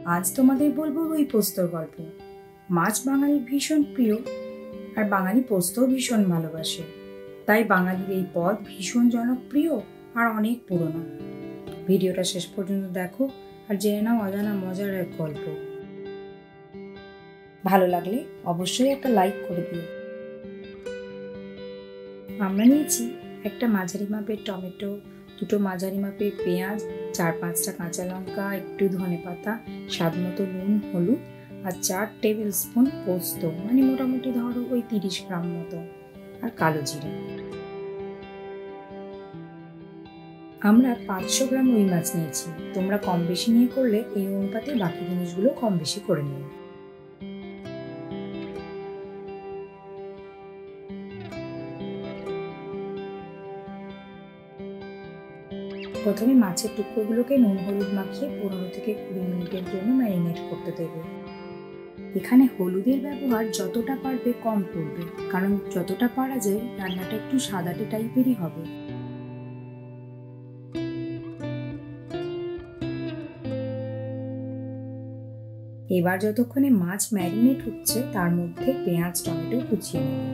আজ তোমাদের বলবো রুই পোস্তর গল্প। মাছ বাঙালির ভীষণ প্রিয়, আর বাঙালি পোস্তও ভীষণ ভালোবাসে। তাই বাঙালির এই পদ ভীষণ জনপ্রিয় আর অনেক পুরনো। ভিডিওটা শেষ পর্যন্ত দেখো আর জেনে নাও অজানা মজার এক গল্প। ভালো লাগলে অবশ্যই একটা লাইক করে দিও। আমরা নিয়েছি একটা মাঝারি মাপের টমেটো, দুটো মাঝারি মাপের পেঁয়াজ, 4-5টা কাঁচা লঙ্কা, একটু ধনেপাতা, স্বাদ মতো নুন, হলুদ আর 4 টেবিল স্পুন পোস্ত, মানে মোটামুটি ধরো ওই 30 গ্রাম মতো, আর কালো জিরে। আমরা 500 গ্রাম রুই মাছ নিয়েছি। তোমরা কম বেশি নিয়ে করলে এই অনুপাতে বাকি জিনিসগুলো কম বেশি করে নিও। প্রথমে মাছের টুকরোগুলোকে নুন হলুদ মাখিয়ে 15 থেকে 20 মিনিটের জন্য ম্যারিনেট করতে দেবে। এখানে হলুদের ব্যবহার যতটা পারবে কম করবে, কারণ যতটা পারা যায় রান্নাটা একটু সাদাটে টাইপেরই হবে। এবার যতক্ষণে মাছ ম্যারিনেট হচ্ছে তার মধ্যে পেঁয়াজ টমেটো কুচিয়ে নেবে।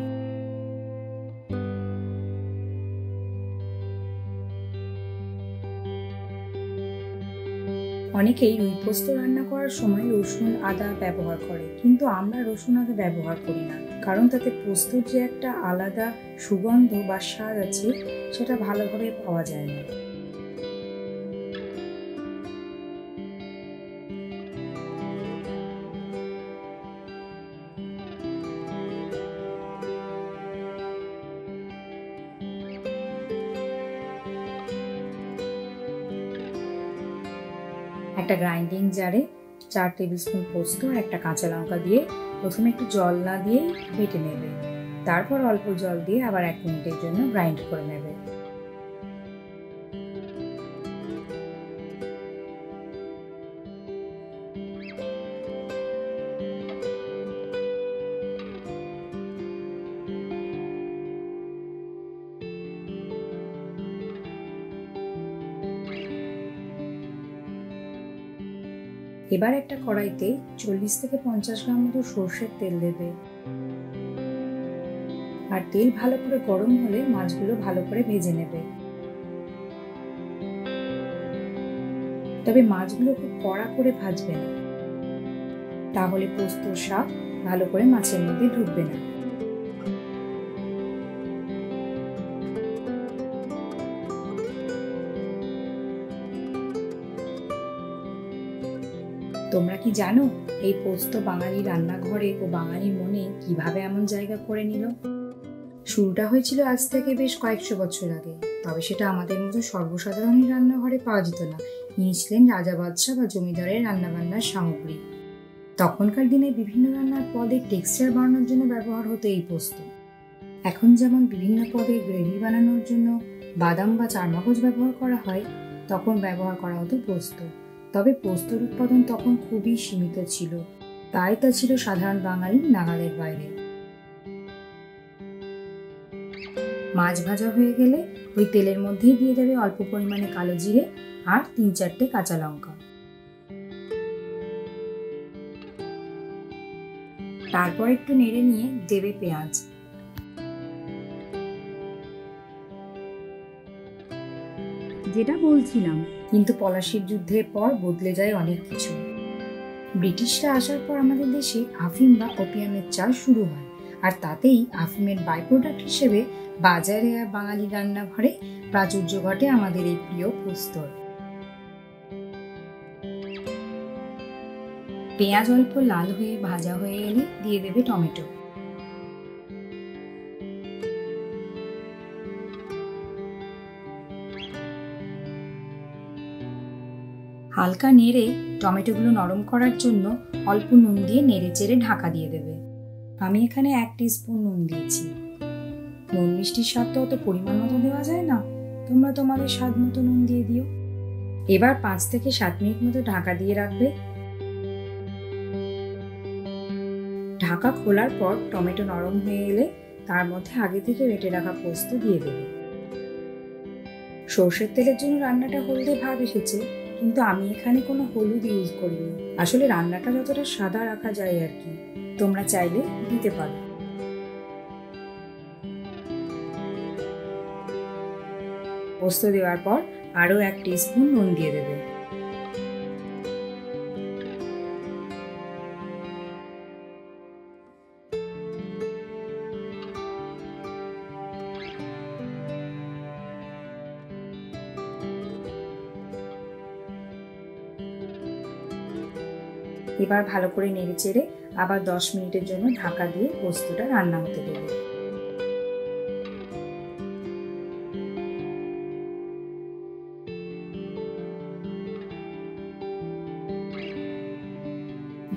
অনেকেই রুই পোস্ত রান্না করার সময় রসুন আদা ব্যবহার করে, কিন্তু আমরা রসুন আদা ব্যবহার করি না, কারণ তাতে পোস্তর যে একটা আলাদা সুগন্ধ বা স্বাদ আছে সেটা ভালোভাবে পাওয়া যায় না। একটা গ্রাইন্ডিং জারে 4 টেবিল স্পুন পোস্ত আর একটা কাঁচা লঙ্কা দিয়ে প্রথমে একটু জল না দিয়ে বেটে নেবে। তারপর অল্প জল দিয়ে আবার 1 মিনিটের জন্য গ্রাইন্ড করে নেবে। এবার একটা কড়াইতে 40 থেকে 50 গ্রাম মতো সর্ষের তেল দেবে, আর তেল ভালো করে গরম হলে মাছগুলো ভালো করে ভেজে নেবে। তবে মাছগুলো খুব কড়া করে ভাজবে না, তাহলে পোস্তর স্বাদ ভালো করে মাছের মধ্যে ঢুকবে না। তোমরা কি জানো এই পোস্ত বাঙালি রান্নাঘরে ও বাঙালির মনে কিভাবে এমন জায়গা করে নিল? শুরুটা হয়েছিল আজ থেকে বেশ কয়েকশো বছর আগে, তবে সেটা আমাদের মতো সর্বসাধারণের রান্নাঘরে পাওয়া যেত না। ইনি ছিলেন রাজা বাদশাহ বা জমিদারের রান্নাবান্নার সামগ্রী। তখনকার দিনে বিভিন্ন রান্নার পদে টেক্সচার বানানোর জন্য ব্যবহার হতো এই পোস্ত। এখন যেমন বিভিন্ন পদে গ্রেভি বানানোর জন্য বাদাম বা চারমগজ ব্যবহার করা হয়, তখন ব্যবহার করা হতো পোস্ত। তবে পোস্তর উৎপাদন তখন খুবই সীমিত ছিল, তাই তা ছিল সাধারণ বাঙালির নাগালের বাইরে। মাছ ভাজা হয়ে গেলে ওই তেলের মধ্যেই দিয়ে দেবে অল্প পরিমাণে কালো জিরে আর 3-4টে কাঁচা লঙ্কা। তারপর একটু নেড়ে নিয়ে দেবে পেঁয়াজ। যেটা বলছিলাম, কিন্তু পলাশির যুদ্ধের পর বদলে যায় অনেক কিছু। ব্রিটিশরা আসার পর আমাদের দেশে আফিম বা ওপিয়ামের চাষ শুরু হয়, আর তাতেই আফিমের বাই প্রোডাক্ট হিসেবে বাজারে আর বাঙালি রান্নাঘরে প্রাচুর্য ঘটে আমাদের এই প্রিয় পোস্তর। পেঁয়াজ অল্প লাল হয়ে ভাজা হয়ে এলে দিয়ে দেবে টমেটো। হালকা নেড়ে টমেটোগুলো নরম করার জন্য অল্প নুন দিয়ে নেড়ে চেড়ে ঢাকা দিয়ে দেবে। আমি এখানে 1 টিস্পুন নুন দিয়েছি। নুন মিষ্টির স্বাদ তো অত পরিমাণ মতো দেওয়া যায় না, তোমরা তোমাদের স্বাদ মতো নুন দিয়ে দিও। এবার 5 থেকে 7 মিনিট মতো ঢাকা দিয়ে রাখবে। ঢাকা খোলার পর টমেটো নরম হয়ে এলে তার মধ্যে আগে থেকে বেটে রাখা পোস্ত দিয়ে দেবে। সর্ষের তেলের জন্য রান্নাটা হলদে ভাব এসেছে, কিন্তু আমি এখানে কোনো হলুদ ইউজ করিনি। আসলে রান্নাটা যতটা সাদা রাখা যায় আর কি। তোমরা চাইলে দিতে পারো। পোস্ত দেওয়ার পর আরও 1 টিস্পুন নুন দিয়ে দেবে। এবার ভালো করে নেড়ে চেড়ে আবার 10 মিনিটের জন্য ঢাকা দিয়ে পোস্তটা রান্না হতে দেবে।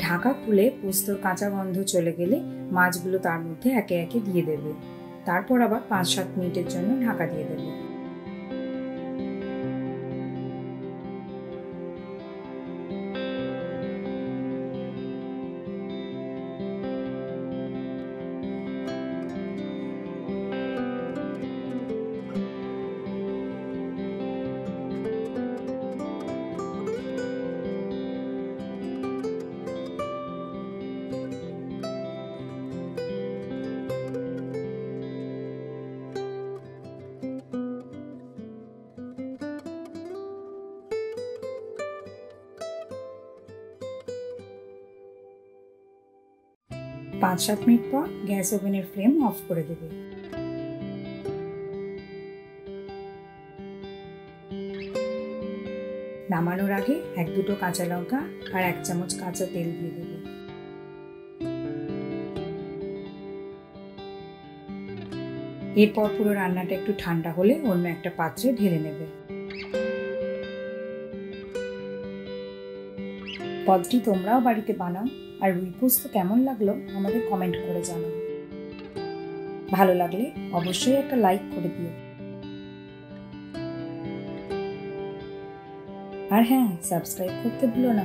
ঢাকা খুলে পোস্তর কাঁচা গন্ধ চলে গেলে মাছগুলো তার মধ্যে একে একে দিয়ে দেবে। তারপর আবার 5-7 মিনিটের জন্য ঢাকা দিয়ে দেবে। পাঁচ 7 মিনিট পর গ্যাস ওভেনের ফ্লেম অফ করে দেবে। নামানোর আগে 1-2 কাঁচা লঙ্কা আর 1 চামচ কাঁচা তেল দিয়ে দেবে। এরপর পুরো রান্নাটা একটু ঠান্ডা হলে অন্য একটা পাত্রে ঢেলে নেবে। পদটি তোমরাও বাড়িতে বানাও আর রুই পোস্ত কেমন লাগলো আমাদের কমেন্ট করে জানাও। ভালো লাগলে অবশ্যই একটা লাইক করে দিও। আর হ্যাঁ, সাবস্ক্রাইব করতে ভুলো না।